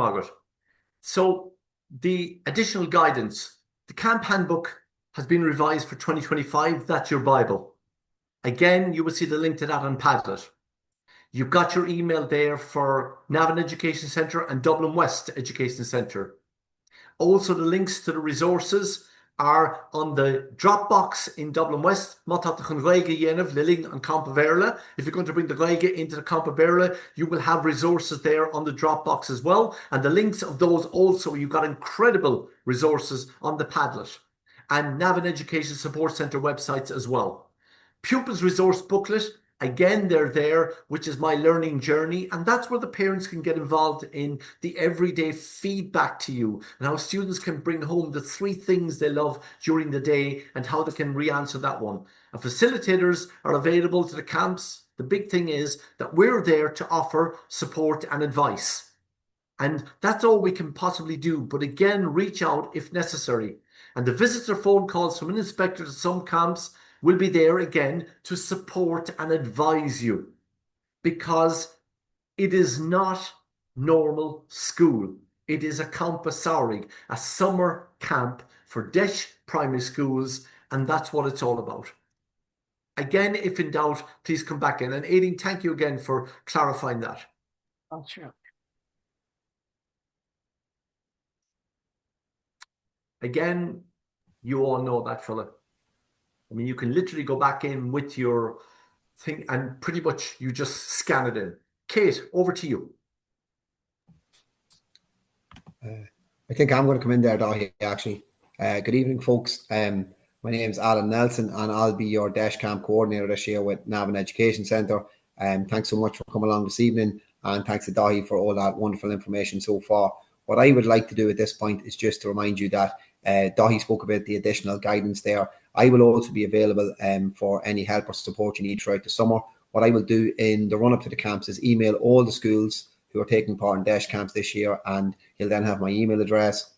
Margaret. So the additional guidance, the camp handbook has been revised for 2025. That's your Bible. Again, you will see the link to that on Padlet. You've got your email there for Navan Education Centre and Dublin West Education Centre. Also, the links to the resources are on the Dropbox in Dublin West. If you're going to bring the Gaige into the Campa Berla, you will have resources there on the Dropbox as well. And the links of those also, you've got incredible resources on the Padlet and Navan Education Support Centre websites as well. Pupils Resource Booklet, again, they're there, which is my learning journey. And that's where the parents can get involved in the everyday feedback to you and how students can bring home the 3 things they love during the day and how they can re-answer that one. And facilitators are available to the camps. The big thing is that we're there to offer support and advice. And that's all we can possibly do. But again, reach out if necessary. And the visitor phone calls from an inspector to some camps will be there again to support and advise you, because it is not normal school. It is a Campa Saurig, a summer camp for Desh primary schools, and that's what it's all about. Again, if in doubt, please come back in. And Aileen, thank you again for clarifying that. Oh, sure. Again, you all know that fella. I mean, you can literally go back in with your thing and pretty much you just scan it in. Kate, over to you. I think I'm going to come in there, Dahi, actually. Good evening, folks. My name is Alan Nelson, and I'll be your Dash Camp coordinator this year with Navan Education Centre. Thanks so much for coming along this evening, and thanks to Dahi for all that wonderful information so far. What I would like to do at this point is just to remind you that Dahi spoke about the additional guidance there. I will also be available for any help or support you need throughout the summer. What I will do in the run-up to the camps is email all the schools who are taking part in DEIS camps this year, and you'll then have my email address.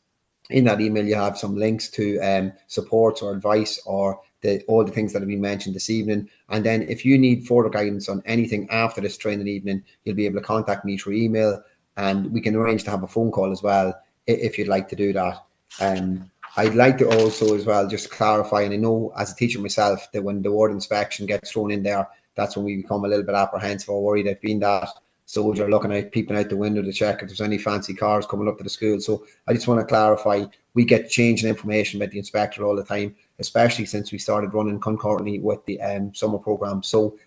In that email, you have some links to supports or advice or all the things that have been mentioned this evening. And then if you need further guidance on anything after this training evening, you'll be able to contact me through email, and we can arrange to have a phone call as well if you'd like to do that. I'd like to also as well just clarify, and I know as a teacher myself that when the word inspection gets thrown in there, that's when we become a little bit apprehensive or worried. I've been that soldier looking out, peeping out the window to check if there's any fancy cars coming up to the school. So I just want to clarify, we get changing information about the inspector all the time, especially since we started running concurrently with the summer program. So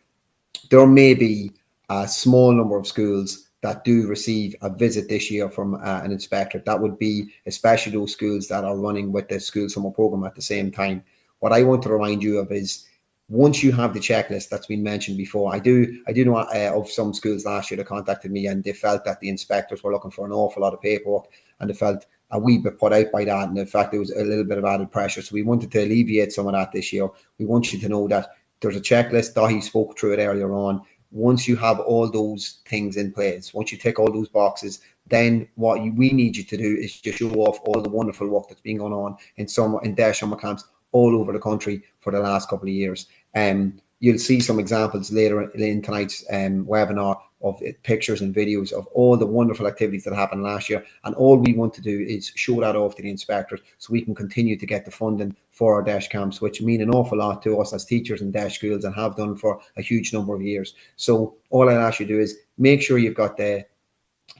there may be a small number of schools that do receive a visit this year from an inspector. That would be especially those schools that are running with the school summer program at the same time. What I want to remind you of is, once you have the checklist that's been mentioned before, I do know of some schools last year that contacted me and they felt that the inspectors were looking for an awful lot of paperwork, and they felt a wee bit put out by that, and in fact there was a little bit of added pressure. So we wanted to alleviate some of that this year. We want you to know that there's a checklist. Dahi spoke through it earlier on. Once you have all those things in place, once you tick all those boxes, then what we need you to do is to show off all the wonderful work that's been going on in DEIS summer camps all over the country for the last couple of years. You'll see some examples later in tonight's webinar of pictures and videos of all the wonderful activities that happened last year. And all we want to do is show that off to the inspectors so we can continue to get the funding for our DEIS camps, which mean an awful lot to us as teachers in DEIS schools and have done for a huge number of years. So all I'll ask you to do is make sure you've got the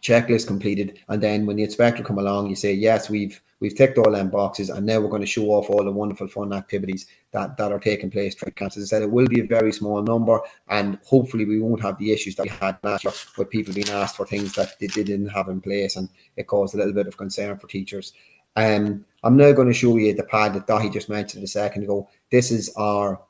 checklist completed, and then when the inspector come along, you say, yes, we've ticked all them boxes, and now we're going to show off all the wonderful fun activities that are taking place through camps. As I said, it will be a very small number, and hopefully we won't have the issues that we had last year with people being asked for things that they didn't have in place, and it caused a little bit of concern for teachers. I'm now going to show you the pad that Dahi just mentioned a second ago. This is our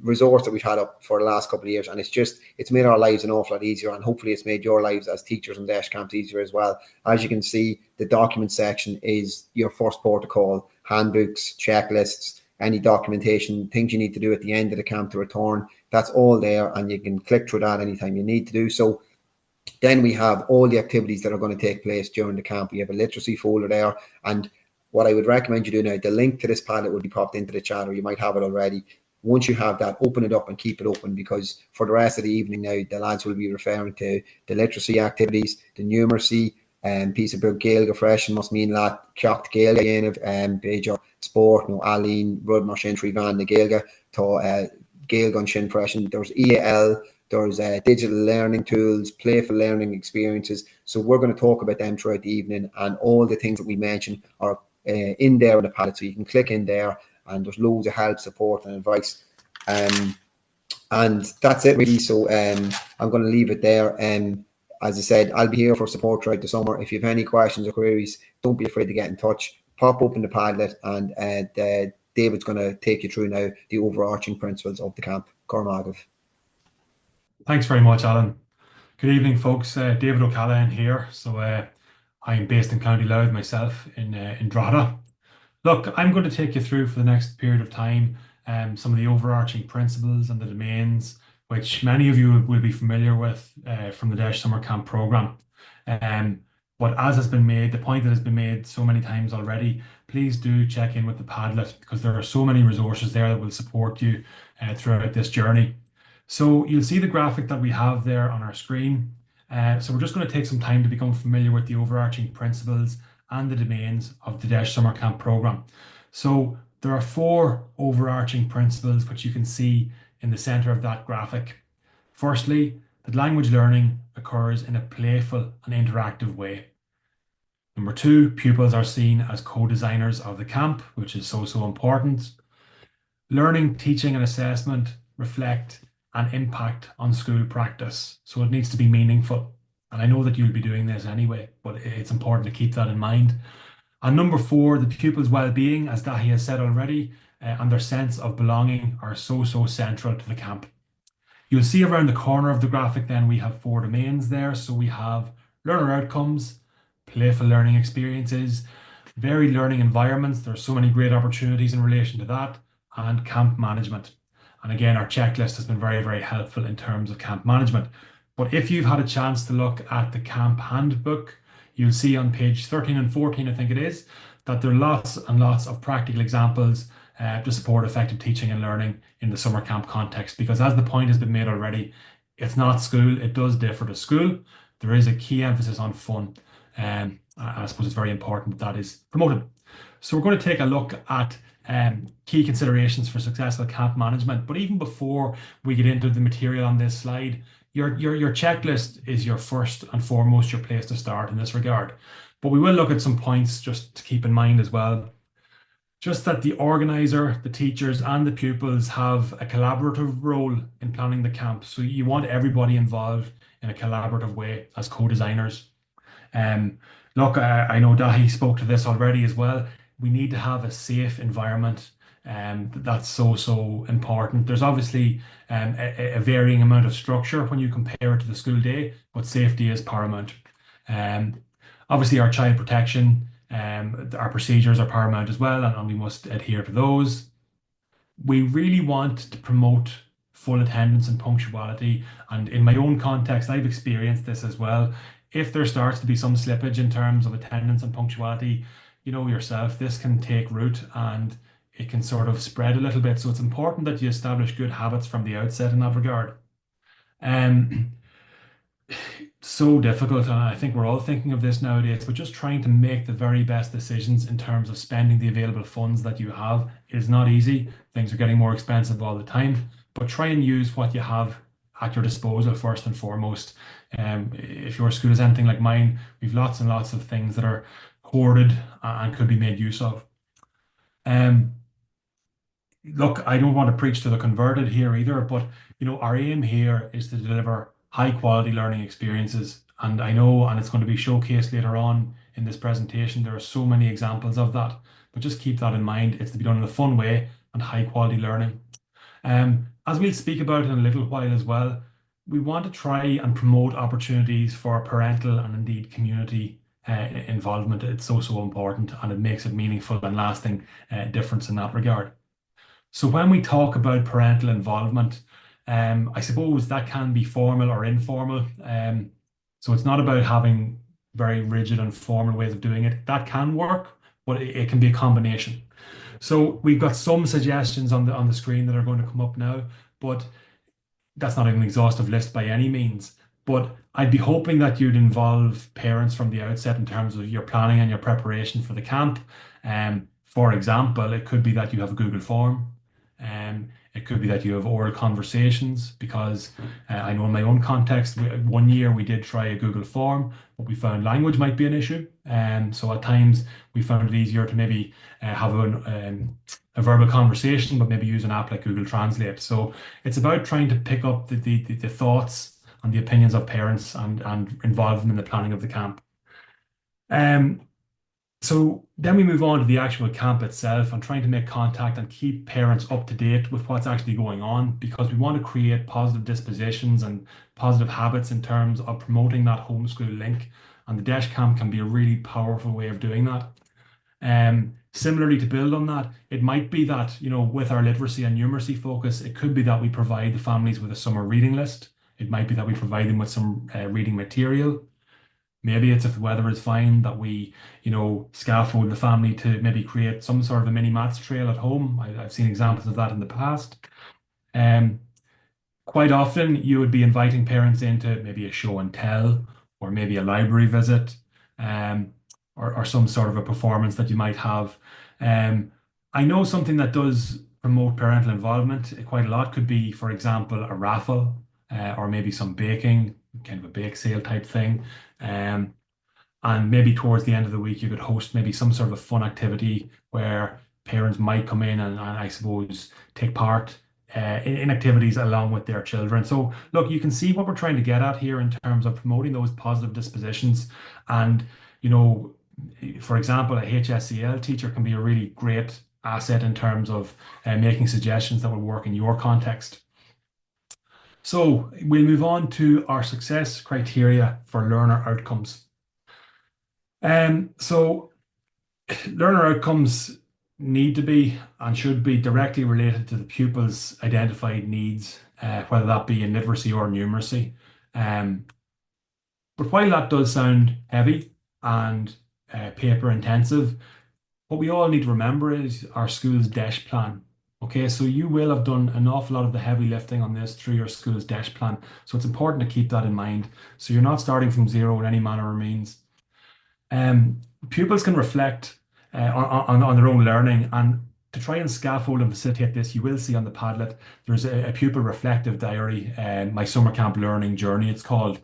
resource that we've had up for the last couple of years, and it's made our lives an awful lot easier, and hopefully it's made your lives as teachers in DEIS camps easier as well. As you can see, the document section is your first port of call: handbooks, checklists, any documentation, things you need to do at the end of the camp to return. That's all there, and you can click through that anytime you need to do so. Then we have all the activities that are going to take place during the camp. We have a literacy folder there, and what I would recommend you do now, the link to this Padlet will be popped into the chat, or you might have it already. Once you have that, open it up and keep it open, because for the rest of the evening now, the lads will be referring to the literacy activities, the numeracy, piece about Gaeilge fresh must mean that ceacht Gaeilge dhéanamh beidir sport nó alín rud mar sin trí bhean na Gaeilge tá Gaeilge an sin freisin. There's EAL, there's digital learning tools, playful learning experiences. So we're going to talk about them throughout the evening, and all the things that we mentioned are in there in the palette. So you can click in there and there's loads of help, support and advice. And that's it really. So I'm going to leave it there. As I said, I'll be here for support throughout the summer. If you have any questions or queries, don't be afraid to get in touch. Pop open the Padlet, and David's going to take you through now the overarching principles of the camp. Cormac. Thanks very much, Alan. Good evening, folks. David O'Callaghan here. So I'm based in County Louth myself in Drogheda. Look, I'm going to take you through for the next period of time some of the overarching principles and the domains, which many of you will be familiar with from the DEIS Summer Camp programme. But as has been made, the point that has been made so many times already, please do check in with the Padlet, because there are so many resources there that will support you throughout this journey. So you'll see the graphic that we have there on our screen. So we're just going to take some time to become familiar with the overarching principles and the domains of the DEIS Summer Camp programme. So there are 4 overarching principles which you can see in the centre of that graphic. Firstly, that language learning occurs in a playful and interactive way. Number 2, pupils are seen as co-designers of the camp, which is so important. Learning, teaching and assessment reflect an impact on school practice. So it needs to be meaningful. And I know that you'll be doing this anyway, but it's important to keep that in mind. And number 4, the pupils' well-being, as Dahi has said already, and their sense of belonging are so central to the camp. You'll see around the corner of the graphic then we have 4 domains there. So we have learner outcomes, playful learning experiences, varied learning environments. There are so many great opportunities in relation to that, and camp management. And again, our checklist has been very helpful in terms of camp management. But if you've had a chance to look at the camp handbook, you'll see on page 13 and 14, I think it is, that there are lots and lots of practical examples to support effective teaching and learning in the summer camp context. Because as the point has been made already, it's not school, it does differ to school. There is a key emphasis on fun. And I suppose it's very important that is promoted. So we're going to take a look at key considerations for successful camp management. But even before we get into the material on this slide, your checklist is your first and foremost your place to start in this regard. But we will look at some points just to keep in mind as well. Just that the organizer, the teachers and the pupils have a collaborative role in planning the camp. So you want everybody involved in a collaborative way as co-designers. Look, I know Dahi spoke to this already as well. We need to have a safe environment. That's so important. There's obviously a varying amount of structure when you compare it to the school day, but safety is paramount. Obviously, our child protection, our procedures are paramount as well, and we must adhere to those. We really want to promote full attendance and punctuality. And in my own context, I've experienced this as well. If there starts to be some slippage in terms of attendance and punctuality, you know yourself, this can take root and it can sort of spread a little bit. So it's important that you establish good habits from the outset in that regard. So difficult, and I think we're all thinking of this nowadays, but just trying to make the very best decisions in terms of spending the available funds that you have is not easy. Things are getting more expensive all the time, but try and use what you have at your disposal first and foremost. If your school is anything like mine, we've lots and lots of things that are hoarded and could be made use of. Look, I don't want to preach to the converted here either, but our aim here is to deliver high quality learning experiences. And I know, and it's going to be showcased later on in this presentation, there are so many examples of that, but just keep that in mind. It's to be done in a fun way and high quality learning. As we'll speak about in a little while as well, we want to try and promote opportunities for parental and indeed community involvement. It's so important, and it makes it meaningful and lasting difference in that regard. So when we talk about parental involvement, I suppose that can be formal or informal. So it's not about having very rigid and formal ways of doing it. That can work, but it can be a combination. So we've got some suggestions on the screen that are going to come up now, but that's not an exhaustive list by any means. But I'd be hoping that you'd involve parents from the outset in terms of your planning and your preparation for the camp. For example, it could be that you have a Google form. It could be that you have oral conversations because I know in my own context, one year we did try a Google form, but we found language might be an issue. So at times we found it easier to maybe have a verbal conversation, but maybe use an app like Google Translate. So it's about trying to pick up the thoughts and the opinions of parents and involve them in the planning of the camp. Um, so then we move on to the actual camp itself and trying to make contact and keep parents up to date with what's actually going on because we want to create positive dispositions and positive habits in terms of promoting that homeschool link. And the Dash Camp can be a really powerful way of doing that. Similarly, to build on that, it might be that, with our literacy and numeracy focus, it could be that we provide the families with a summer reading list. It might be that we provide them with some reading material. Maybe it's if the weather is fine that we, scaffold the family to maybe create some sort of a mini maths trail at home. I've seen examples of that in the past. Um, Quite often you would be inviting parents into maybe a show and tell or maybe a library visit or some sort of a performance that you might have. I know something that does promote parental involvement quite a lot could be, for example, a raffle or maybe some baking, kind of a bake sale type thing. Um, and maybe towards the end of the week, you could host maybe some sort of a fun activity where parents might come in and I suppose take part in activities along with their children. So, look, you can see what we're trying to get at here in terms of promoting those positive dispositions. And, for example, a HSCL teacher can be a really great asset in terms of making suggestions that will work in your context. So we'll move on to our success criteria for learner outcomes. So learner outcomes need to be and should be directly related to the pupil's identified needs, whether that be in literacy or numeracy. But while that does sound heavy and paper intensive, what we all need to remember is our school's DEIS plan. Okay, so you will have done an awful lot of the heavy lifting on this through your school's DEIS plan. So it's important to keep that in mind. So you're not starting from zero in any manner or means. Pupils can reflect on their own learning, and to try and scaffold and facilitate this, you will see on the Padlet there's a pupil reflective diary, my summer camp learning journey, it's called.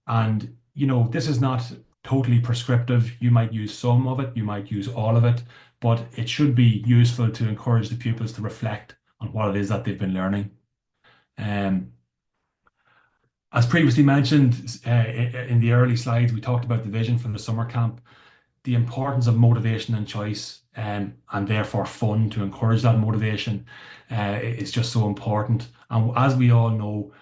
And this is not totally prescriptive. You might use some of it, you might use all of it, but it should be useful to encourage the pupils to reflect on what it is that they've been learning. As previously mentioned in the early slides, we talked about the vision from the summer camp, the importance of motivation and choice, and therefore fun to encourage that motivation is just so important. And as we all know,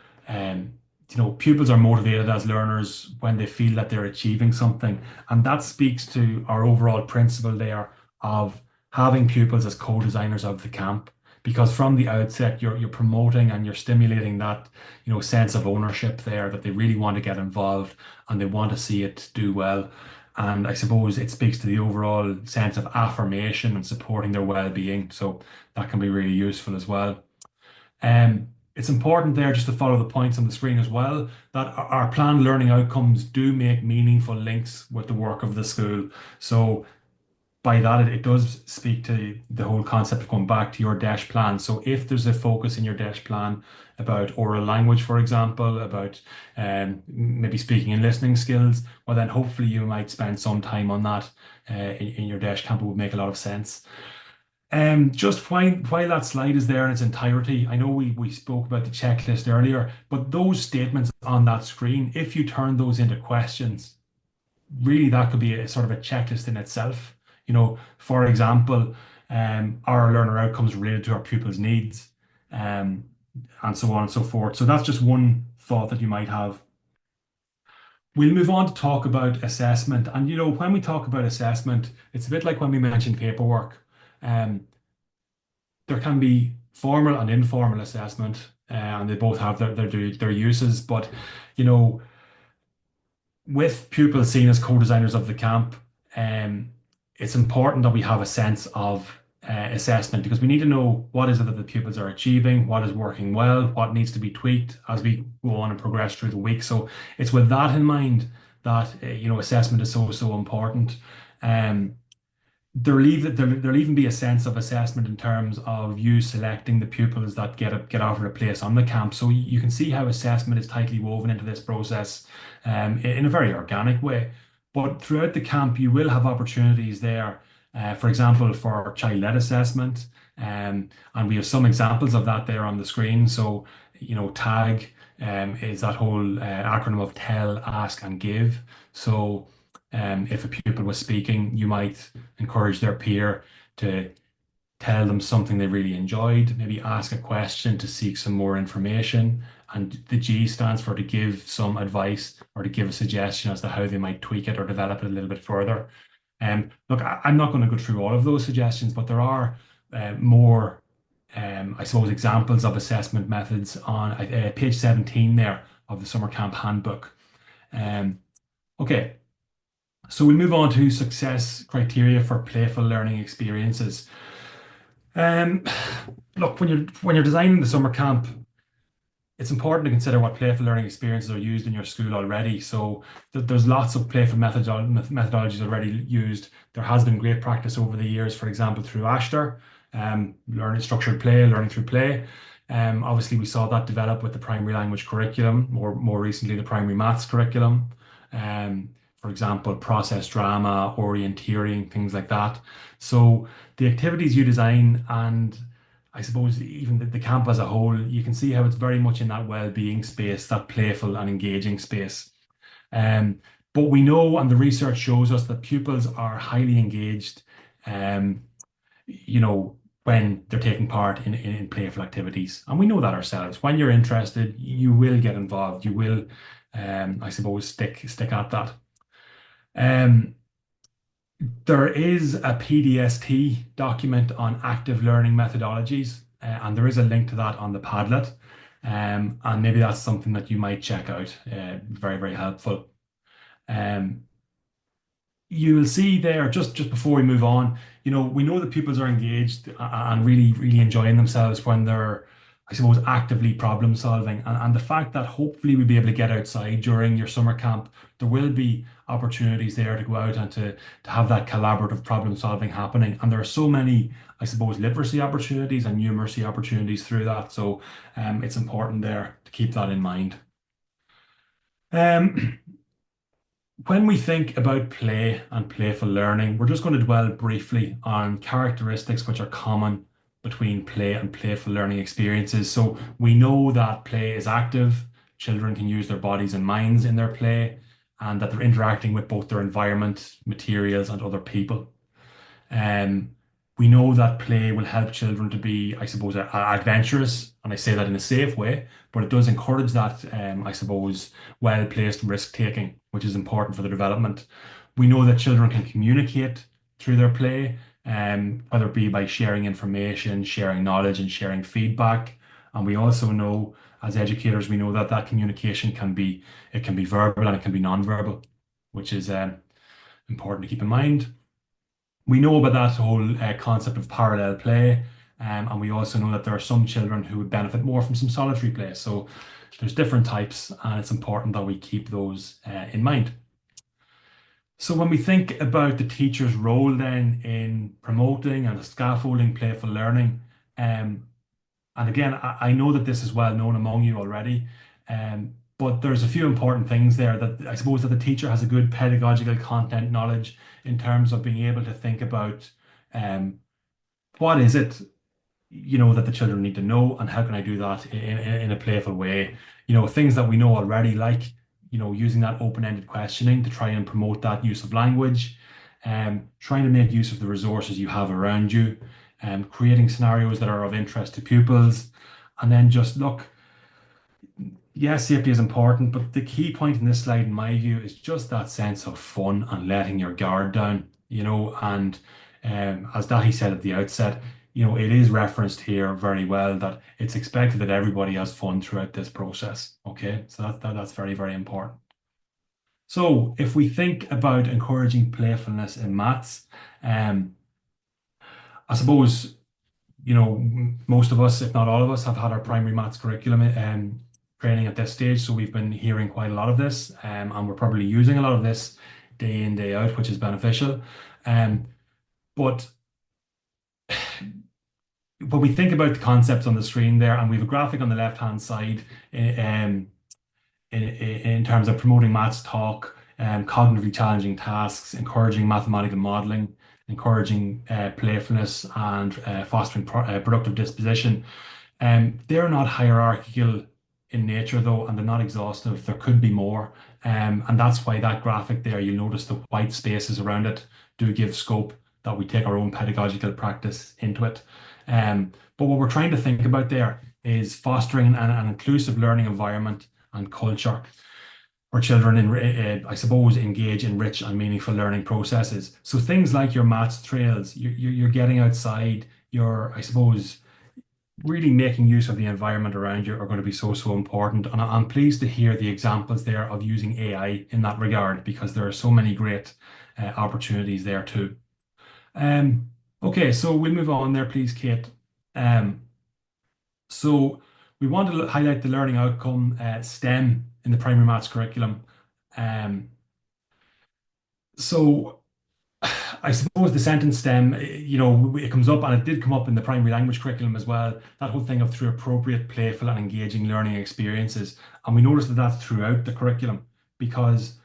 pupils are motivated as learners when they feel that they're achieving something. And that speaks to our overall principle there of having pupils as co-designers of the camp. Because from the outset, you're promoting and you're stimulating that, sense of ownership there, that they really want to get involved and they want to see it do well. And I suppose it speaks to the overall sense of affirmation and supporting their well-being. So that can be really useful as well. It's important there just to follow the points on the screen as well, that our planned learning outcomes do make meaningful links with the work of the school. So by that, it does speak to the whole concept of going back to your DEIS plan. So if there's a focus in your DEIS plan about oral language, for example, about maybe speaking and listening skills, well, then hopefully you might spend some time on that in your DEIS camp. It would make a lot of sense. Just while that slide is there in its entirety, I know we spoke about the checklist earlier, but those statements on that screen, if you turn those into questions, really that could be a sort of a checklist in itself. For example, are learner outcomes related to our pupils' needs, and so on and so forth. So that's just one thought that you might have. We'll move on to talk about assessment. And, when we talk about assessment, it's a bit like when we mentioned paperwork. There can be formal and informal assessment, and they both have their uses. But, with pupils seen as co-designers of the camp, it's important that we have a sense of assessment, because we need to know what is it that the pupils are achieving, what is working well, what needs to be tweaked as we go on and progress through the week. So it's with that in mind that assessment is so important. Um, there'll even be a sense of assessment in terms of you selecting the pupils that get offered a place on the camp. So you can see how assessment is tightly woven into this process, in a very organic way. But throughout the camp, you will have opportunities there, for example, for child-led assessment, and we have some examples of that there on the screen. So, TAG is that whole acronym of tell, ask, and give. So if a pupil was speaking, you might encourage their peer to tell them something they really enjoyed, maybe ask a question to seek some more information. And the G stands for to give some advice or to give a suggestion as to how they might tweak it or develop it a little bit further. Look, I'm not going to go through all of those suggestions, but there are more, I suppose, examples of assessment methods on page 17 there of the summer camp handbook. Okay, so we'll move on to success criteria for playful learning experiences. Look, when you're designing the summer camp, it's important to consider what playful learning experiences are used in your school already. So there's lots of playful methodologies already used. There has been great practice over the years, for example, through Ashton, learning structured play, learning through play. Obviously, we saw that develop with the primary language curriculum, more recently the primary maths curriculum. For example, process drama, orienteering, things like that. So the activities you design, and I suppose even the camp as a whole, you can see how it's very much in that well-being space, that playful and engaging space. But we know, and the research shows us, that pupils are highly engaged, when they're taking part in playful activities. And we know that ourselves. When you're interested, you will get involved. You will, I suppose, stick at that. There is a PDST document on active learning methodologies, and there is a link to that on the Padlet. And maybe that's something that you might check out. Very, very helpful. You will see there, just before we move on, we know that pupils are engaged and really, really enjoying themselves when they're, I suppose, actively problem solving. And the fact that hopefully we'll be able to get outside during your summer camp, there will be opportunities there to go out and to have that collaborative problem solving happening. And there are so many, I suppose, literacy opportunities and numeracy opportunities through that. So it's important there to keep that in mind. When we think about play and playful learning, we're just going to dwell briefly on characteristics which are common between play and playful learning experiences. So we know that play is active, children can use their bodies and minds in their play, and that they're interacting with both their environment, materials, and other people. We know that play will help children to be, I suppose, adventurous, and I say that in a safe way, but it does encourage that, I suppose, well-placed risk-taking, which is important for the development. We know that children can communicate through their play, whether it be by sharing information, sharing knowledge, and sharing feedback. And we also know, as educators, we know that that communication can be verbal and it can be non-verbal, which is important to keep in mind. We know about that whole concept of parallel play, and we also know that there are some children who would benefit more from some solitary play. So there's different types, and it's important that we keep those in mind. So when we think about the teacher's role then in promoting and scaffolding playful learning, and again, I know that this is well known among you already, but there's a few important things there that I suppose that the teacher has a good pedagogical content knowledge in terms of being able to think about what is it, that the children need to know, and how can I do that in a playful way. Things that we know already, like, using that open-ended questioning to try and promote that use of language, trying to make use of the resources you have around you, creating scenarios that are of interest to pupils, and then just look. Yes, safety is important, but the key point in this slide, in my view, is just that sense of fun and letting your guard down, and as Dahi said at the outset, it is referenced here very well that it's expected that everybody has fun throughout this process. Okay, so that's very, very important. So if we think about encouraging playfulness in maths, I suppose, most of us, if not all of us, have had our primary maths curriculum training at this stage. So we've been hearing quite a lot of this, and we're probably using a lot of this day in, day out, which is beneficial. Um, but when we think about the concepts on the screen there, and we have a graphic on the left-hand side, in terms of promoting maths talk, cognitively challenging tasks, encouraging mathematical modeling, encouraging playfulness, and fostering productive disposition. They're not hierarchical in nature, though, and they're not exhaustive. There could be more. And that's why that graphic there, you'll notice the white spaces around it do give scope that we take our own pedagogical practice into it. But what we're trying to think about there is fostering an inclusive learning environment and culture where children, I suppose, engage in rich and meaningful learning processes. So things like your maths trails, you're getting outside, I suppose, really making use of the environment around you are going to be so important. And I'm pleased to hear the examples there of using AI in that regard, because there are so many great opportunities there too. Okay, so we'll move on there, please, Kate. So we want to highlight the learning outcome STEM in the primary maths curriculum. So I suppose the sentence STEM, it comes up, and it did come up in the primary language curriculum as well. That whole thing of through appropriate, playful, and engaging learning experiences. And we noticed that that's throughout the curriculum, because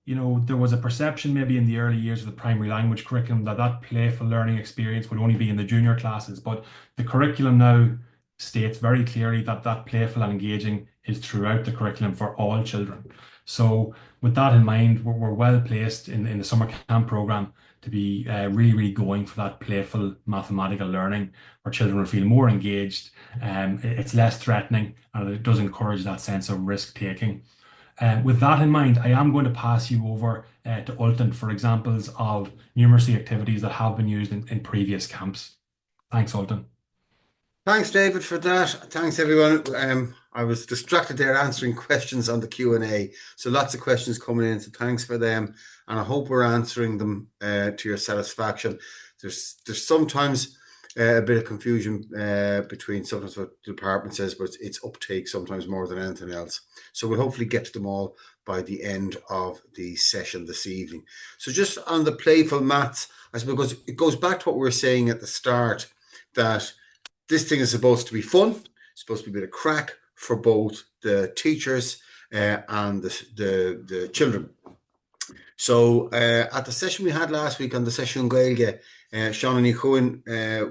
there was a perception maybe in the early years of the primary language curriculum that playful learning experience would only be in the junior classes. But the curriculum now states very clearly that playful and engaging is throughout the curriculum for all children. So with that in mind, we're well placed in the summer camp program to be really going for that playful mathematical learning where children will feel more engaged. It's less threatening, and it does encourage that sense of risk taking. With that in mind, I am going to pass you over to Ultan for examples of numeracy activities that have been used in previous camps. Thanks, Ultan. Thanks, David, for that. Thanks, everyone. I was distracted there answering questions on the Q&A. So lots of questions coming in, so thanks for them. And I hope we're answering them to your satisfaction. There's sometimes a bit of confusion between sometimes what the department says, but it's uptake sometimes more than anything else. So we'll hopefully get to them all by the end of the session this evening. So just on the playful maths, I suppose it goes back to what we were saying at the start, that this thing is supposed to be fun. It's supposed to be a bit of crack for both the teachers and the children. So at the session we had last week on the session Gaeilge, Sean and Cohen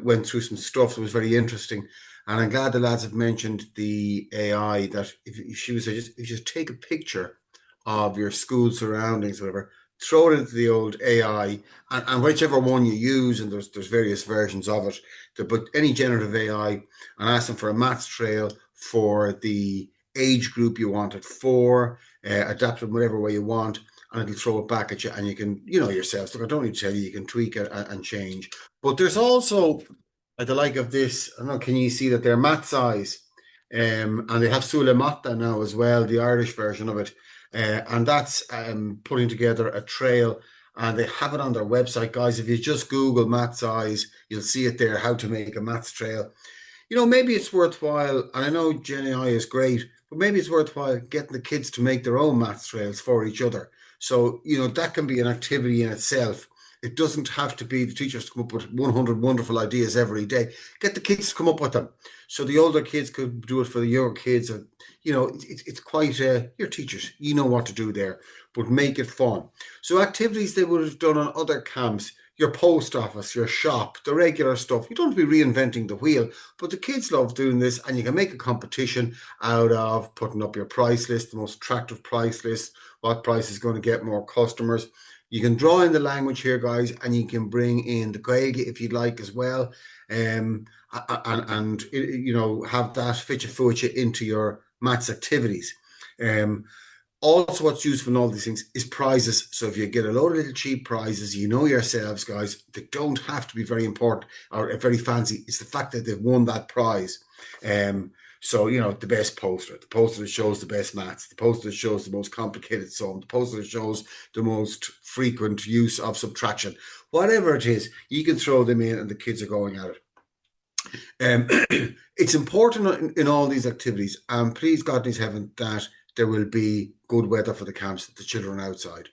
went through some stuff that was very interesting. And I'm glad the lads have mentioned the AI, that if you just take a picture of your school surroundings, whatever, throw it into the old AI, and whichever one you use, and there's various versions of it, but any generative AI, and ask them for a maths trail for the age group you want it for, adapt it whatever way you want, and it'll throw it back at you, and you can, yourselves, look, I don't need to tell you, you can tweak it and change. But there's also, at the like of this, I don't know, can you see that they're maths eyes? And they have Sula Matta now as well, the Irish version of it. And that's putting together a trail, and they have it on their website, guys. If you just Google maths eyes, you'll see it there, how to make a maths trail. Maybe it's worthwhile, and I know GenAI is great, but maybe it's worthwhile getting the kids to make their own maths trails for each other. So, that can be an activity in itself. It doesn't have to be the teachers to come up with 100 wonderful ideas every day. Get the kids to come up with them. So the older kids could do it for the younger kids. And, it's quite, your teachers, you know what to do there, but make it fun. So activities they would have done on other camps, your post office, your shop, the regular stuff. You don't have to be reinventing the wheel, but the kids love doing this, and you can make a competition out of putting up your price list, the most attractive price list, what price is going to get more customers. You can draw in the language here, guys, and you can bring in the Gaeilge if you'd like as well, and have that fitcha into your maths activities. Also, what's useful in all these things is prizes. So if you get a load of little cheap prizes, yourselves, guys, they don't have to be very important or very fancy. It's the fact that they've won that prize. So, you know, the best poster, the poster that shows the best maths, the poster that shows the most complicated sum, the poster that shows the most frequent use of subtraction, whatever it is, you can throw them in and the kids are going at it. It's important in all these activities, and please God in heaven that there will be good weather for the camps, the children outside.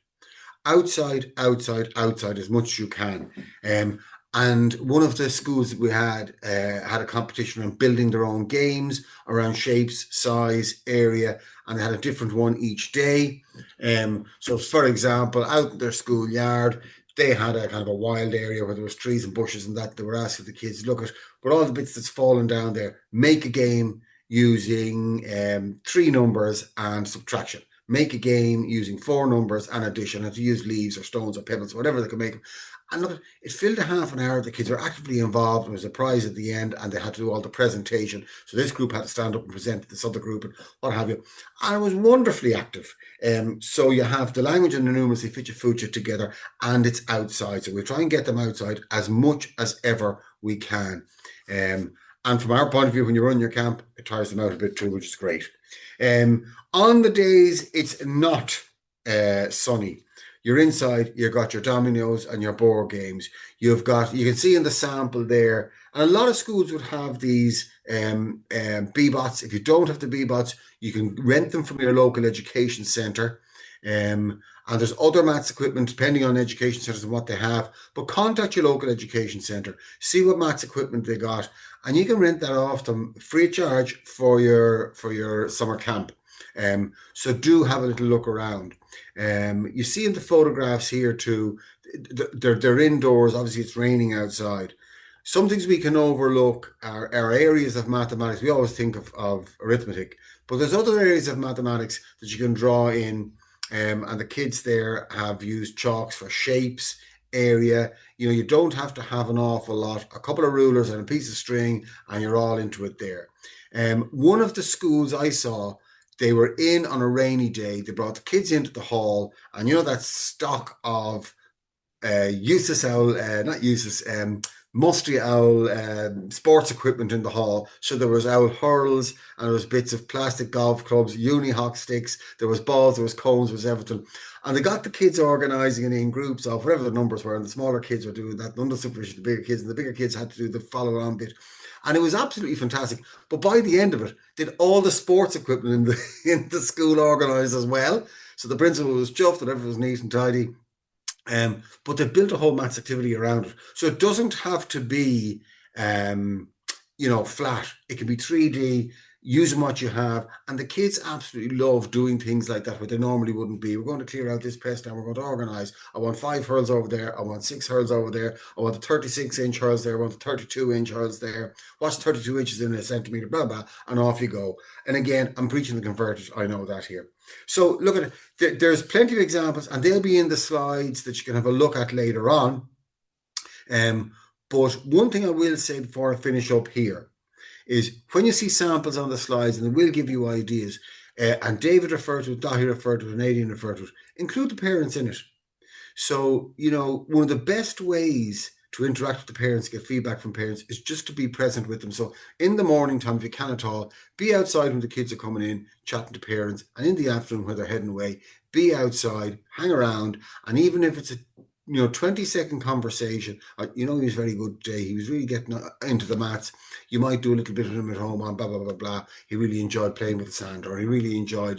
Outside as much as you can. And one of the schools that we had a competition on building their own games around shapes, size, area, and they had a different one each day. So, for example, out in their schoolyard, they had a kind of a wild area where there was trees and bushes and that they were asking the kids, look at all the bits that's fallen down there, make a game using 3 numbers and subtraction. Make a game using 4 numbers and addition, and to use leaves or stones or pebbles, whatever they could make them. And look, it filled a half an hour. The kids were actively involved. There was a prize at the end, and they had to do all the presentation. So this group had to stand up and present to this other group and what have you. And it was wonderfully active. So you have the language and the numeracy fitcha fucha together, and it's outside. So we try and get them outside as much as ever we can. And from our point of view, when you run your camp, it tires them out a bit too, which is great. On the days it's not sunny, you're inside, you've got your dominoes and your board games. You can see in the sample there, and a lot of schools would have these B-bots. If you don't have the B-bots, you can rent them from your local education centre. And there's other maths equipment depending on education centres and what they have. But contact your local education centre, see what maths equipment they got, and you can rent that off them free of charge for your summer camp. So do have a little look around. You see in the photographs here too, they're indoors. Obviously, it's raining outside. Some things we can overlook are areas of mathematics. We always think of arithmetic, but there's other areas of mathematics that you can draw in. And the kids there have used chalks for shapes, area. You know, you don't have to have an awful lot. A couple of rulers and a piece of string, and you're all into it there. One of the schools I saw, they were in on a rainy day. They brought the kids into the hall, and you know that stock of musty owl sports equipment in the hall. So there was owl hurls, and there was bits of plastic golf clubs, uni-hawk sticks, there was balls, there was cones, there was everything. And they got the kids organising it in groups of whatever the numbers were, and the smaller kids were doing that under supervision, the bigger kids, and the bigger kids had to do the follow-on bit. And it was absolutely fantastic. But by the end of it, did all the sports equipment in the school organised as well. So the principal was chuffed that everything was neat and tidy. But they built a whole maths activity around it. So it doesn't have to be, flat. It can be 3D, using what you have. And the kids absolutely love doing things like that where they normally wouldn't be. We're going to clear out this pest and we're going to organise. I want 5 hurls over there. I want 6 hurls over there. I want the 36-inch hurls there. I want the 32-inch hurls there. What's 32 inches in a centimetre? Blah, blah. And off you go. And again, I'm preaching the converted. I know that here. So look at it. There's plenty of examples, and they'll be in the slides that you can have a look at later on. But one thing I will say before I finish up here is when you see samples on the slides, and they will give you ideas, and David referred to it, Dahi referred to it, and Aidan referred to it, include the parents in it. So, one of the best ways to interact with the parents, get feedback from parents, is just to be present with them. So in the morning time, if you can at all, be outside when the kids are coming in, chatting to parents, and in the afternoon when they're heading away, be outside, hang around, and even if it's a 20-second conversation, he was very good today, he was really getting into the maths, you might do a little bit of him at home on blah, blah, blah, blah. He really enjoyed playing with the sand, or he really enjoyed,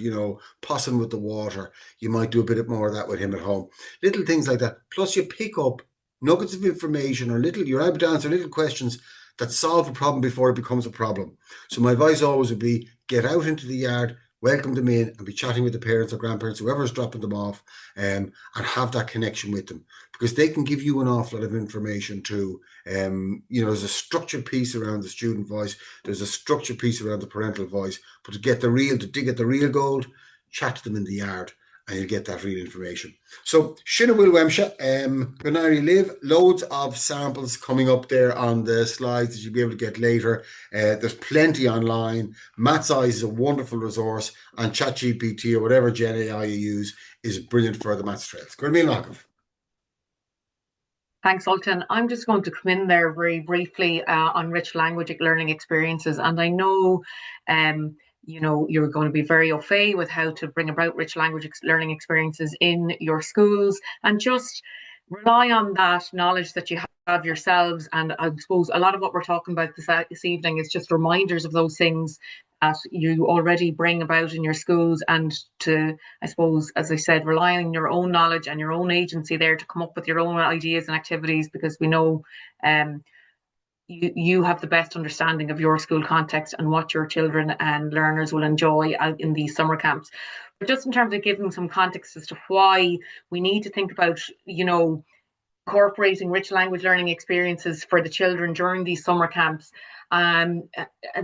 possing with the water. You might do a bit more of that with him at home. Little things like that. Plus you pick up nuggets of information, or you're able to answer little questions that solve a problem before it becomes a problem. So my advice always would be, get out into the yard, welcome them in, and be chatting with the parents or grandparents, whoever's dropping them off, and have that connection with them, because they can give you an awful lot of information too. There's a structured piece around the student voice, there's a structured piece around the parental voice, but to dig at the real gold, chat to them in the yard, and you'll get that real information. So, Shinna Will Wemsha, Gunari Live, loads of samples coming up there on the slides that you'll be able to get later. There's plenty online. MathsEyes is a wonderful resource, and ChatGPT or whatever Gen AI you use is brilliant for the maths trails. Gurmil Nakov. Thanks, Alton. I'm just going to come in there very briefly on rich language learning experiences. And I know, you're going to be very au fait with how to bring about rich language learning experiences in your schools, and just rely on that knowledge that you have yourselves. And I suppose a lot of what we're talking about this evening is just reminders of those things that you already bring about in your schools, and to, I suppose, as I said, rely on your own knowledge and your own agency there to come up with your own ideas and activities, because we know you have the best understanding of your school context and what your children and learners will enjoy out in these summer camps. But just in terms of giving some context as to why we need to think about, incorporating rich language learning experiences for the children during these summer camps. And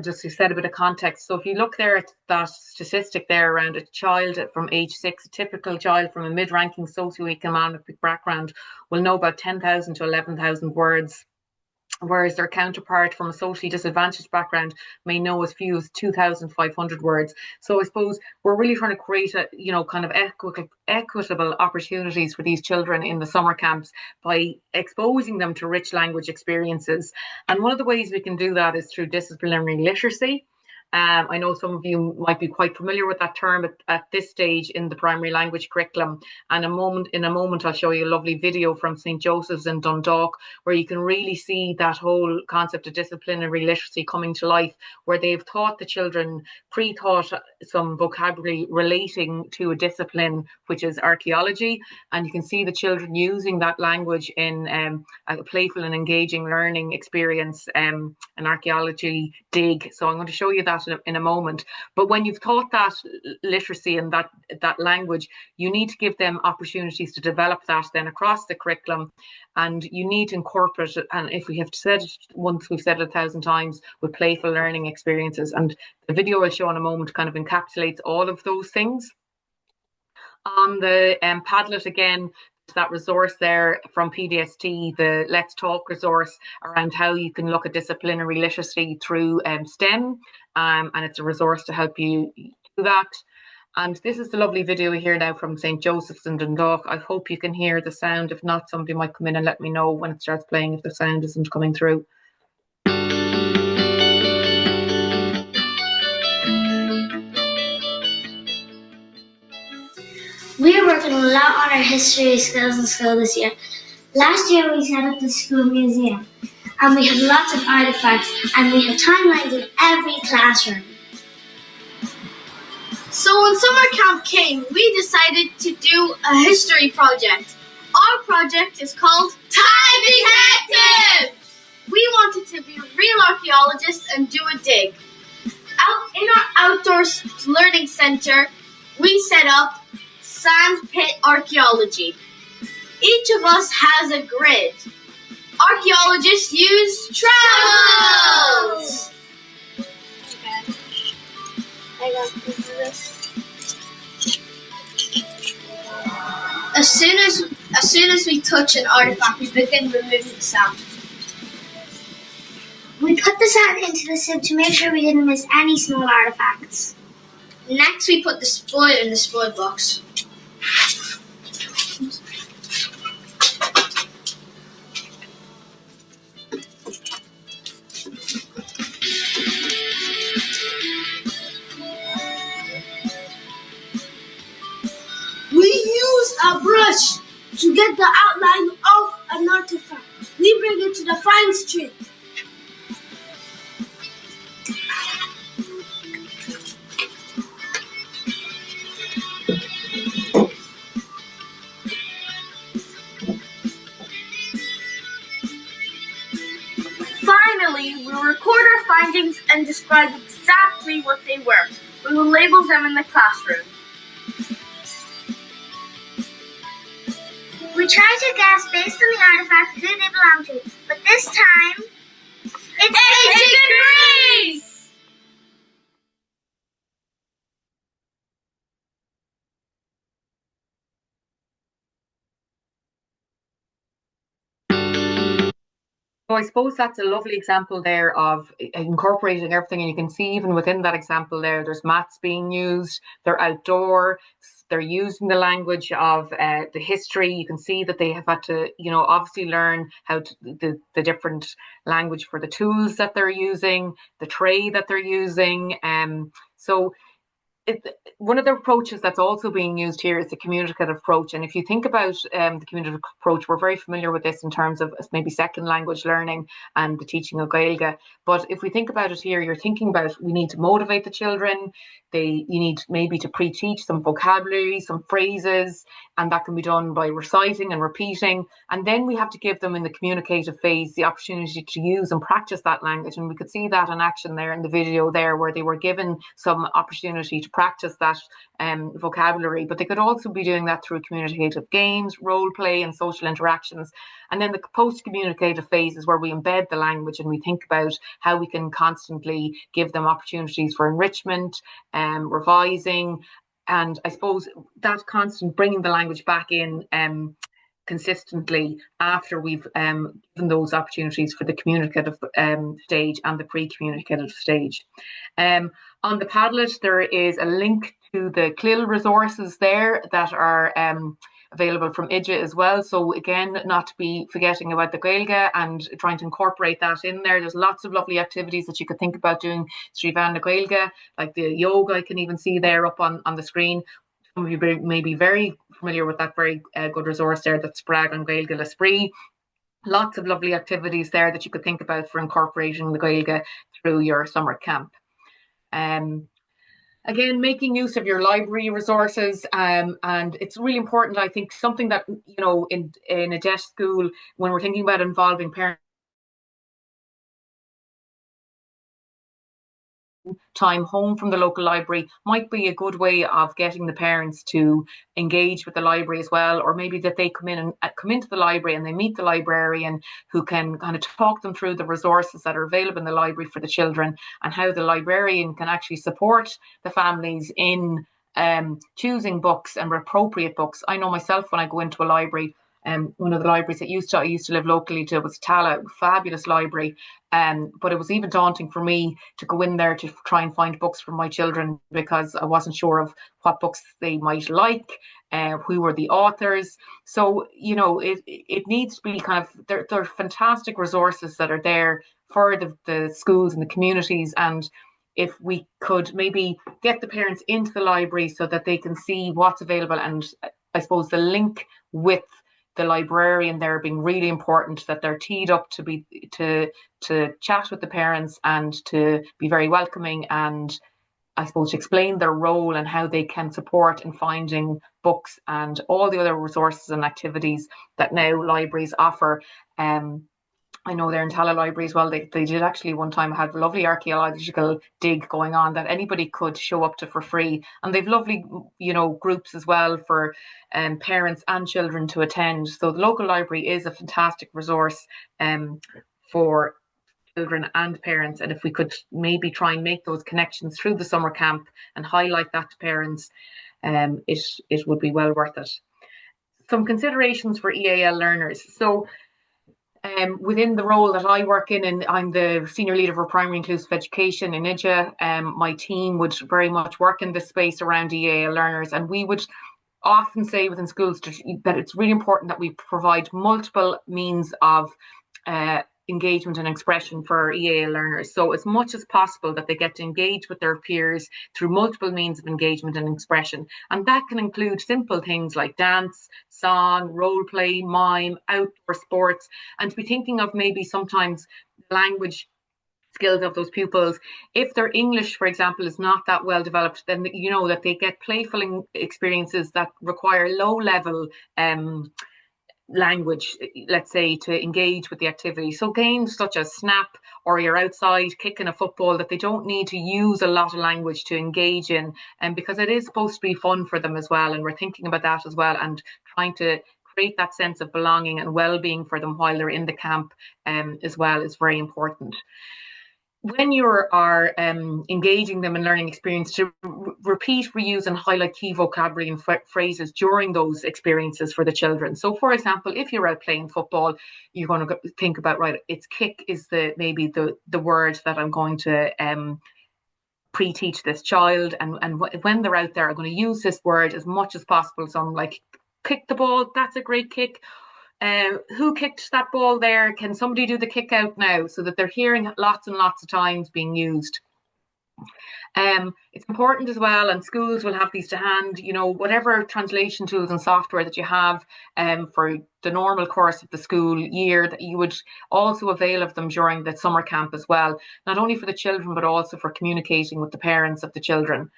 just to set a bit of context, so if you look there at that statistic there around a child from age 6, a typical child from a mid-ranking socioeconomic background will know about 10,000 to 11,000 words, whereas their counterpart from a socially disadvantaged background may know as few as 2,500 words. So I suppose we're really trying to create kind of equitable opportunities for these children in the summer camps by exposing them to rich language experiences. And one of the ways we can do that is through disciplinary literacy. I know some of you might be quite familiar with that term at this stage in the primary language curriculum. And in a moment, I'll show you a lovely video from St. Joseph's in Dundalk, where you can really see that whole concept of disciplinary literacy coming to life, where they've taught the children, pre-taught some vocabulary relating to a discipline, which is archaeology. And you can see the children using that language in a playful and engaging learning experience, an archaeology dig. So I'm going to show you that in a moment. But when you've taught that literacy and that language, you need to give them opportunities to develop that then across the curriculum, and you need to incorporate it. And if we have said it once, we've said it 1,000 times, with playful learning experiences. And the video I'll show in a moment kind of encapsulates all of those things. On the Padlet again, that resource there from PDST, the Let's Talk resource around how you can look at disciplinary literacy through STEM, and it's a resource to help you do that. And this is the lovely video here now from St. Joseph's in Dundalk. I hope you can hear the sound. If not, somebody might come in and let me know when it starts playing if the sound isn't coming through. We are working a lot on our history skills in school this year. Last year we set up the school museum, and we have lots of artifacts, and we have timelines in every classroom. So when summer camp came, we decided to do a history project. Our project is called Time Detective! We wanted to be real archaeologists and do a dig. Out in our outdoor learning center, we set up sand pit archaeology. Each of us has a grid. Archaeologists use travels. As soon as we touch an artifact, we begin removing the sand. We put the sand into the sieve to make sure we didn't miss any small artifacts. Next, we put the spoil in the spoil box. We use a brush to get the outline of an artifact. We bring it to the fine strip. Finally, we will record our findings and describe exactly what they were. We will label them in the classroom. We try to guess based on the artifact who they belong to, but this time, it's 8 degrees! So I suppose that's a lovely example there of incorporating everything. And you can see even within that example there's maths being used, they're outdoor, they're using the language of the history. You can see that they have had to, obviously learn how to, the different language for the tools that they're using, the tray that they're using. So one of the approaches that's also being used here is the communicative approach. And if you think about the communicative approach, we're very familiar with this in terms of maybe second language learning and the teaching of Gaeilge. But if we think about it here, you're thinking about we need to motivate the children. You need maybe to pre-teach some vocabulary, some phrases, and that can be done by reciting and repeating. And then we have to give them in the communicative phase the opportunity to use and practice that language. And we could see that in action there in the video there, where they were given some opportunity to practice that vocabulary, but they could also be doing that through communicative games, role play, and social interactions. And then the post-communicative phase is where we embed the language and we think about how we can constantly give them opportunities for enrichment, revising, and I suppose that constant bringing the language back in consistently after we've given those opportunities for the communicative stage and the pre-communicative stage. On the Padlet, there is a link to the CLIL resources there that are available from IDGE as well. So again, not to be forgetting about the Gaeilge and trying to incorporate that in there. There's lots of lovely activities that you could think about doing Srivan na Gaeilge, like the yoga I can even see there up on the screen. Some of you may be very familiar with that very good resource there, that's Sprag an Gaeilge l'Esprit. Lots of lovely activities there that you could think about for incorporating the Gaeilge through your summer camp. Again, making use of your library resources, and it's really important, I think, something that, in a DEIS school, when we're thinking about involving parents, time home from the local library might be a good way of getting the parents to engage with the library as well, or maybe that they come into the library and they meet the librarian who can kind of talk them through the resources that are available in the library for the children, and how the librarian can actually support the families in choosing books and appropriate books. I know myself, when I go into a library, one of the libraries that I used to live locally to was Tala, fabulous library. But it was even daunting for me to go in there to try and find books for my children, because I wasn't sure of what books they might like, who were the authors. So, it needs to be kind of, there are fantastic resources that are there for the schools and the communities. And if we could maybe get the parents into the library so that they can see what's available, and I suppose the link with the librarian there being really important, that they're teed up to chat with the parents and to be very welcoming, and I suppose to explain their role and how they can support in finding books and all the other resources and activities that now libraries offer. I know they're in Tala Library as well. They did actually one time have a lovely archaeological dig going on that anybody could show up to for free. And they've lovely, groups as well for parents and children to attend. So the local library is a fantastic resource for children and parents. And if we could maybe try and make those connections through the summer camp and highlight that to parents, it would be well worth it. Some considerations for EAL learners. So within the role that I work in, and I'm the senior leader for primary inclusive education in IDGE, my team would very much work in this space around EAL learners, and we would often say within schools that it's really important that we provide multiple means of engagement and expression for EAL learners. So as much as possible that they get to engage with their peers through multiple means of engagement and expression. And that can include simple things like dance, song, role play, mime, outdoor sports, and to be thinking of maybe sometimes language skills of those pupils. If their English, for example, is not that well developed, then that they get playful experiences that require low level language, let's say, to engage with the activity. So games such as Snap, or you're outside kicking a football, that they don't need to use a lot of language to engage in, and because it is supposed to be fun for them as well, and we're thinking about that as well, and trying to create that sense of belonging and well-being for them while they're in the camp as well is very important. when you are engaging them in learning experience, to repeat, reuse, and highlight key vocabulary and phrases during those experiences for the children. So, for example, if you're out playing football, you're going to think about, right, it's kick is maybe the word that I'm going to pre-teach this child, and when they're out there, I'm going to use this word as much as possible. So I'm like, kick the ball, that's a great kick. Who kicked that ball there? Can somebody do the kick out now? So that they're hearing lots and lots of times being used. It's important as well, and schools will have these to hand, whatever translation tools and software that you have for the normal course of the school year, that you would also avail of them during the summer camp as well, not only for the children, but also for communicating with the parents of the children.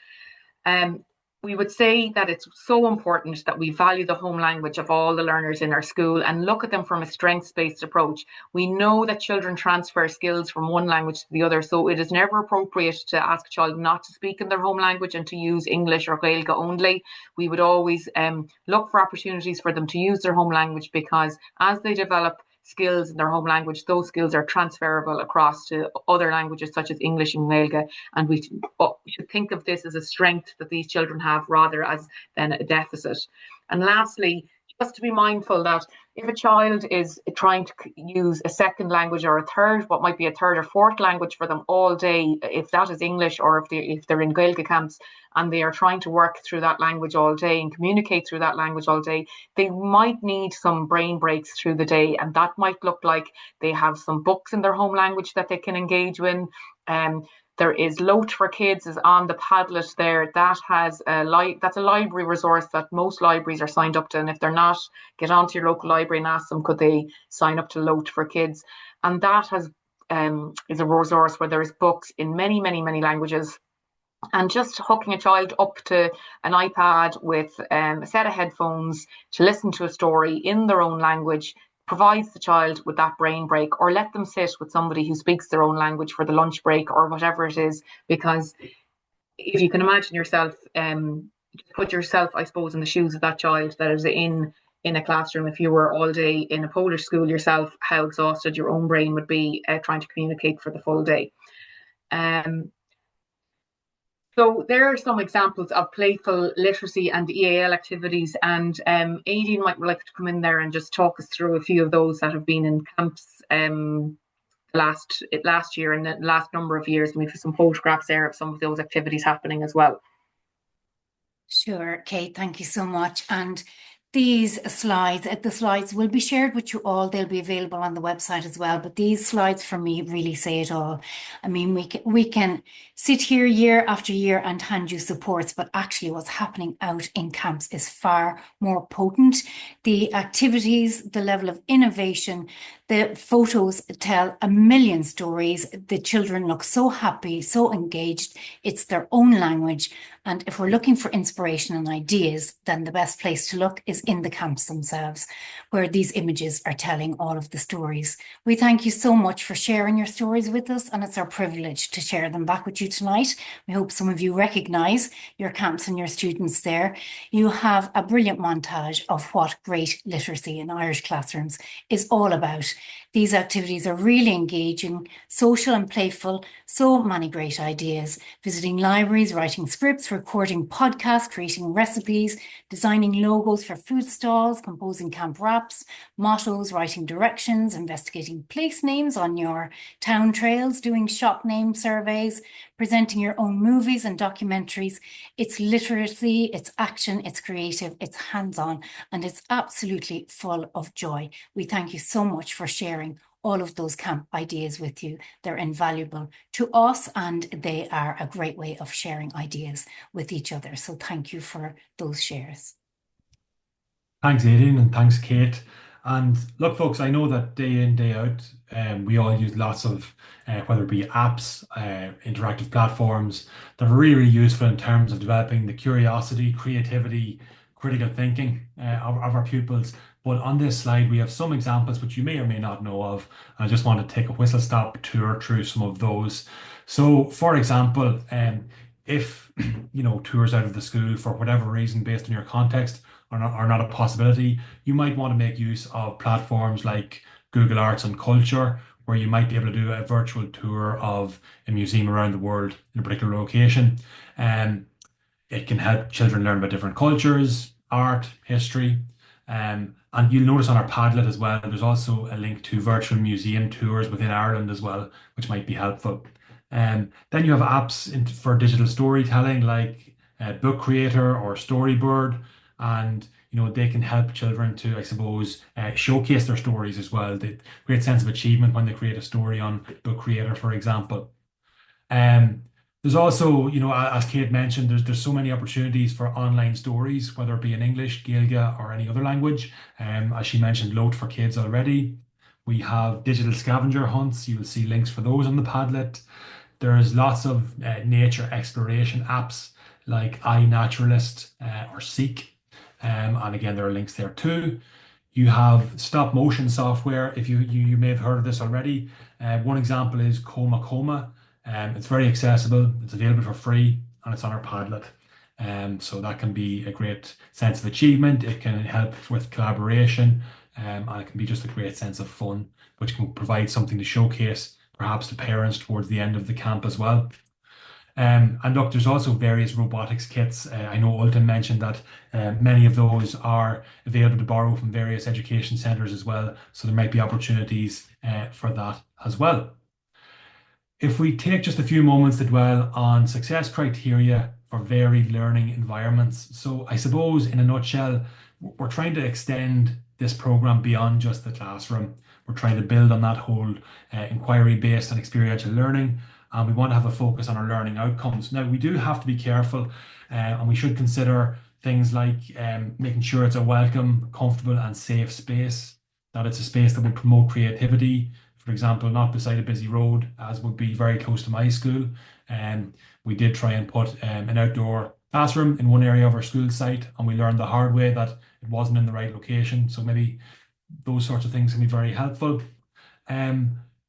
We would say that it's so important that we value the home language of all the learners in our school and look at them from a strengths-based approach. We know that children transfer skills from one language to the other, so it is never appropriate to ask a child not to speak in their home language and to use English or Gaeilge only. We would always look for opportunities for them to use their home language, because as they develop skills in their home language, those skills are transferable across to other languages such as English and Gaeilge, and we should think of this as a strength that these children have rather than a deficit. And lastly, just to be mindful that if a child is trying to use a second language or a third, what might be a third or fourth language for them all day, if that is English, or if they're in Gaeilge camps and they are trying to work through that language all day and communicate through that language all day, they might need some brain breaks through the day. And that might look like they have some books in their home language that they can engage in. There is Lote for Kids is on the Padlet there. That's a library resource that most libraries are signed up to. And if they're not, get onto your local library and ask them, could they sign up to Lote for Kids? And that is a resource where there's books in many, many, many languages. And just hooking a child up to an iPad with a set of headphones to listen to a story in their own language provides the child with that brain break, or let them sit with somebody who speaks their own language for the lunch break or whatever it is. Because if you can imagine yourself, put yourself, I suppose, in the shoes of that child that is in a classroom. If you were all day in a Polish school yourself, how exhausted your own brain would be trying to communicate for the full day. So there are some examples of playful literacy and EAL activities, and Aideen might like to come in there and just talk us through a few of those that have been in camps last year and the last number of years. And we've some photographs there of some of those activities happening as well. Sure, Kate, thank you so much. And these slides, the slides will be shared with you all. They'll be available on the website as well. But these slides for me really say it all. I mean, we can sit here year after year and hand you supports, but actually what's happening out in camps is far more potent. The activities, the level of innovation, the photos tell a million stories. The children look so happy, so engaged. It's their own language. And if we're looking for inspiration and ideas, then the best place to look is in the camps themselves, where these images are telling all of the stories. We thank you so much for sharing your stories with us, and it's our privilege to share them back with you tonight. We hope some of you recognise your camps and your students there. You have a brilliant montage of what great literacy in Irish classrooms is all about. These activities are really engaging, social and playful, so many great ideas. Visiting libraries, writing scripts, recording podcasts, creating recipes, designing logos for food stalls, composing camp wraps, mottos, writing directions, investigating place names on your town trails, doing shop name surveys, presenting your own movies and documentaries. It's literacy, it's action, it's creative, it's hands-on, and it's absolutely full of joy. We thank you so much for sharing all of those camp ideas with you. They're invaluable to us, and they are a great way of sharing ideas with each other. So thank you for those shares. Thanks, Aideen, and thanks, Kate. And look, folks, I know that day in, day out, we all use lots of, whether it be apps, interactive platforms that are really, really useful in terms of developing the curiosity, creativity, critical thinking of our pupils. But on this slide, we have some examples which you may or may not know of. I just want to take a whistle-stop tour through some of those. So, for example, if tours out of the school for whatever reason, based on your context, are not a possibility, you might want to make use of platforms like Google Arts and Culture, where you might be able to do a virtual tour of a museum around the world in a particular location. It can help children learn about different cultures, art, history. And you'll notice on our Padlet as well, there's also a link to virtual museum tours within Ireland as well, which might be helpful. Then you have apps for digital storytelling like Book Creator or Storybird, and they can help children to, I suppose, showcase their stories as well. The great sense of achievement when they create a story on Book Creator, for example. There's also, as Kate mentioned, there's so many opportunities for online stories, whether it be in English, Gaeilge, or any other language. As she mentioned, Loat for Kids already. We have digital scavenger hunts. You will see links for those on the Padlet. There's lots of nature exploration apps like iNaturalist or Seek. And again, there are links there too. You have stop motion software. If you may have heard of this already. One example is Coma Coma. It's very accessible, it's available for free, and it's on our Padlet. So that can be a great sense of achievement. It can help with collaboration, and it can be just a great sense of fun, which can provide something to showcase perhaps to parents towards the end of the camp as well. And look, there's also various robotics kits. I know Ultan mentioned that many of those are available to borrow from various education centres as well. So there might be opportunities for that as well. If we take just a few moments to dwell on success criteria for varied learning environments. So I suppose in a nutshell, we're trying to extend this program beyond just the classroom. We're trying to build on that whole inquiry-based and experiential learning. And we want to have a focus on our learning outcomes. Now, we do have to be careful and we should consider things like making sure it's a welcome, comfortable and safe space, that it's a space that will promote creativity. For example, not beside a busy road, as would be very close to my school. We did try and put an outdoor classroom in one area of our school site, and we learned the hard way that it wasn't in the right location. So maybe those sorts of things can be very helpful.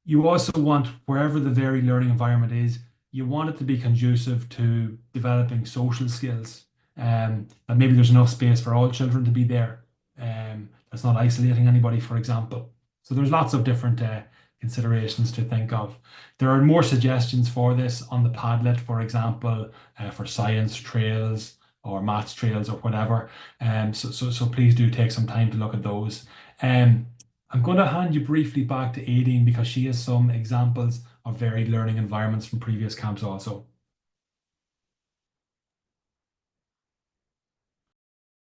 You also want, wherever the varied learning environment is, you want it to be conducive to developing social skills. And maybe there's enough space for all children to be there. That's not isolating anybody, for example. So there's lots of different considerations to think of. There are more suggestions for this on the Padlet, for example, for science trails or maths trails or whatever. So please do take some time to look at those. I'm going to hand you briefly back to Aideen because she has some examples of varied learning environments from previous camps also.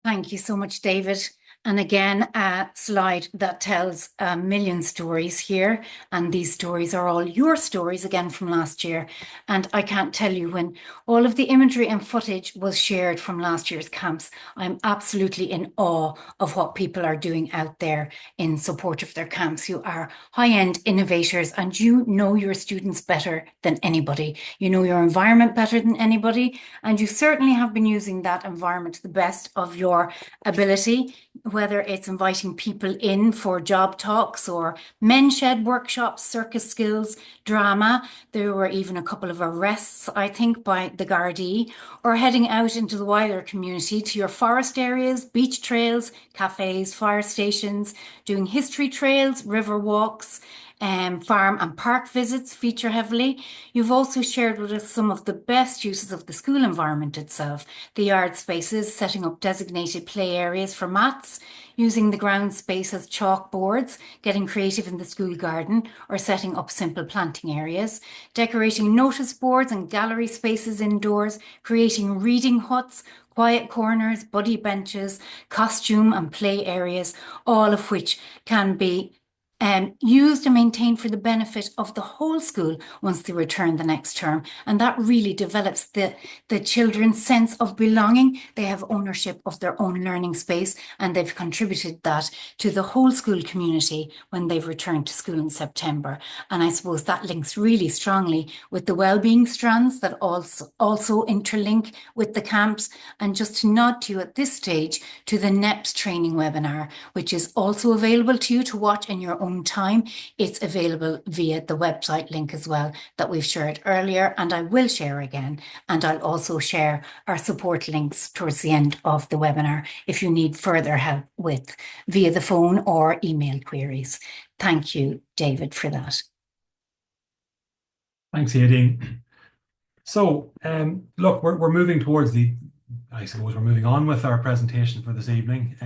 Thank you so much, David. And again, a slide that tells a million stories here. And these stories are all your stories again from last year. And I can't tell you, when all of the imagery and footage was shared from last year's camps, I'm absolutely in awe of what people are doing out there in support of their camps. You are high-end innovators and you know your students better than anybody. You know your environment better than anybody. And you certainly have been using that environment to the best of your ability, whether it's inviting people in for job talks or men's shed workshops, circus skills, drama. There were even a couple of arrests, I think, by the Gardaí, or heading out into the wider community to your forest areas, beach trails, cafes, fire stations, doing history trails, river walks, farm and park visits feature heavily. You've also shared with us some of the best uses of the school environment itself, the yard spaces, setting up designated play areas for maths, using the ground space as chalkboards, getting creative in the school garden, or setting up simple planting areas, decorating notice boards and gallery spaces indoors, creating reading huts, quiet corners, buddy benches, costume and play areas, all of which can be used and maintained for the benefit of the whole school once they return the next term. And that really develops the children's sense of belonging. They have ownership of their own learning space, and they've contributed that to the whole school community when they've returned to school in September. And I suppose that links really strongly with the wellbeing strands that also interlink with the camps. And just to nod to you at this stage to the NEPS training webinar, which is also available to you to watch in your own time. It's available via the website link as well that we've shared earlier, and I will share again. And I'll also share our support links towards the end of the webinar if you need further help with via the phone or email queries. Thank you, David, for that. Thanks, Aideen. So, look, we're moving towards I suppose we're moving on with our presentation for this evening.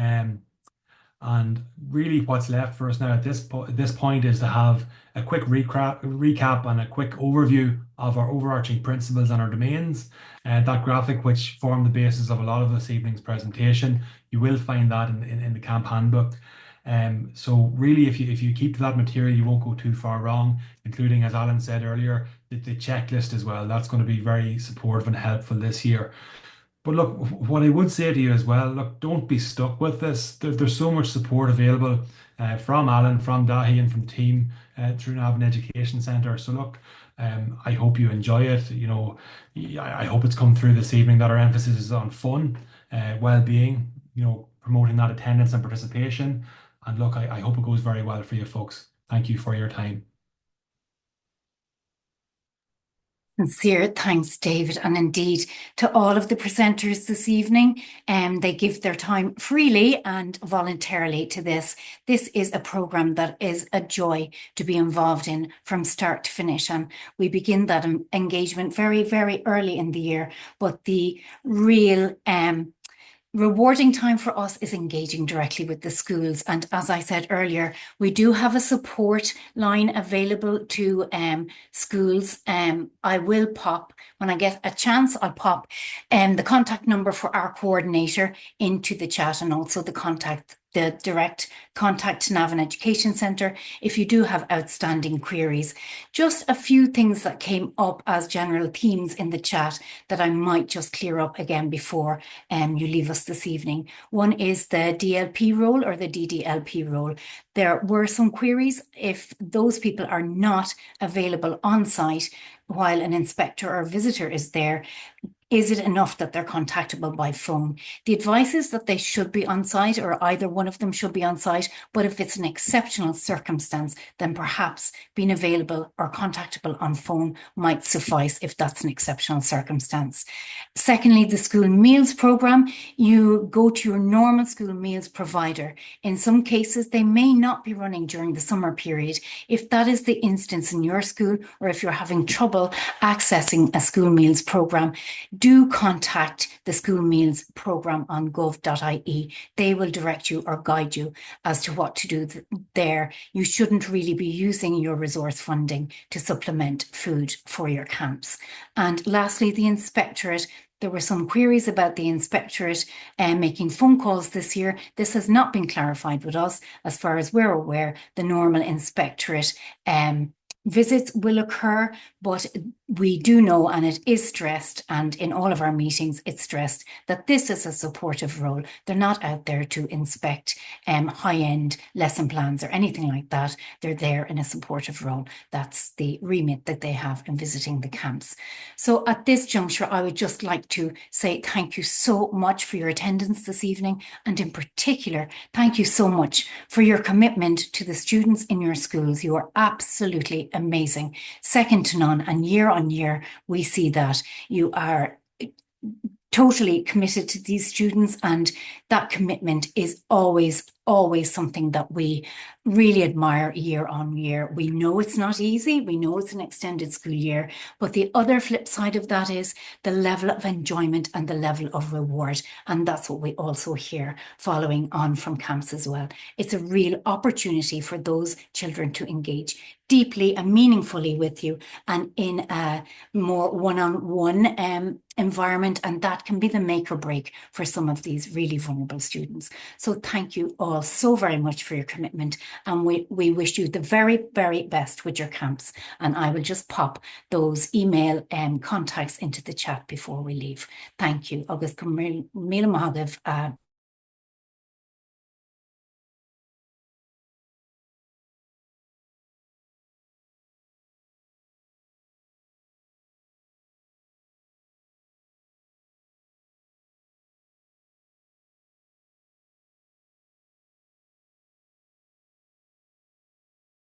And really what's left for us now at this point is to have a quick recap and a quick overview of our overarching principles and our domains. That graphic, which formed the basis of a lot of this evening's presentation, you will find that in the camp handbook. So really, if you keep to that material, you won't go too far wrong, including, as Alan said earlier, the checklist as well. That's going to be very supportive and helpful this year. But look, what I would say to you as well, look, don't be stuck with this. There's so much support available from Alan, from Dahi, and from the team through Navan Education Centre. So look, I hope you enjoy it. You know, I hope it's come through this evening that our emphasis is on fun, well-being, you know, promoting that attendance and participation. And look, I hope it goes very well for you folks. Thank you for your time. Sincere thanks, David, and indeed to all of the presenters this evening. They give their time freely and voluntarily to this. This is a programme that is a joy to be involved in from start to finish, and we begin that engagement very, very early in the year. But the real rewarding time for us is engaging directly with the schools. And as I said earlier, we do have a support line available to schools. I will pop, when I get a chance, I'll pop the contact number for our coordinator into the chat, and also the direct contact to Navan Education Centre if you do have outstanding queries. Just a few things that came up as general themes in the chat that I might just clear up again before you leave us this evening. One is the DLP role, or the DDLP role. There were some queries. If those people are not available on site while an inspector or visitor is there, is it enough that they're contactable by phone? The advice is that they should be on site, or either one of them should be on site. But if it's an exceptional circumstance, then perhaps being available or contactable on phone might suffice if that's an exceptional circumstance. Secondly, the school meals programme. You go to your normal school meals provider. In some cases, they may not be running during the summer period. If that is the instance in your school, or if you're having trouble accessing a school meals programme, do contact the school meals programme on gov.ie. They will direct you or guide you as to what to do there. You shouldn't really be using your resource funding to supplement food for your camps. And lastly, the inspectorate. There were some queries about the inspectorate making phone calls this year. This has not been clarified with us. As far as we're aware, the normal inspectorate visits will occur, but we do know, and it is stressed, and in all of our meetings it's stressed, that this is a supportive role. They're not out there to inspect high-end lesson plans or anything like that. They're there in a supportive role. That's the remit that they have in visiting the camps. So at this juncture, I would just like to say thank you so much for your attendance this evening, and in particular, thank you so much for your commitment to the students in your schools. You are absolutely amazing, second to none, and year on year we see that you are totally committed to these students, and that commitment is always something that we really admire year on year. We know it's not easy. We know it's an extended school year, but the other flip side of that is the level of enjoyment and the level of reward. And that's what we also hear following on from camps as well. It's a real opportunity for those children to engage deeply and meaningfully with you, and in a more one-on-one environment, and that can be the make or break for some of these really vulnerable students. So thank you all so very much for your commitment, and we wish you the very, very best with your camps. And I will just pop those email contacts into the chat before we leave. Thank you. Agus go míle maith agah